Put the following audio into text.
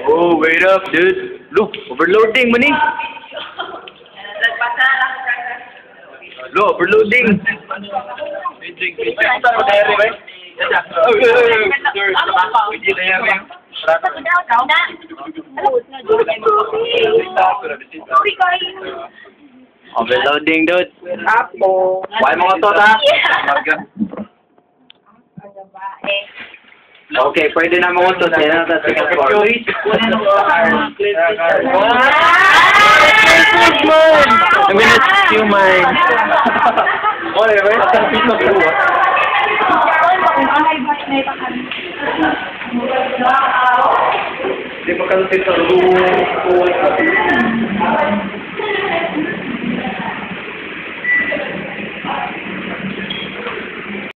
Oh, wait up, dude. Look, overloading mo ni. Look, overloading. Overloading, dude. Apo. Why mo to, ha? Okay, pwede na mo to. Yan na second floor. I'm gonna steal mine. Oy, wait. Ang piso ko. Di ba kasi sa room?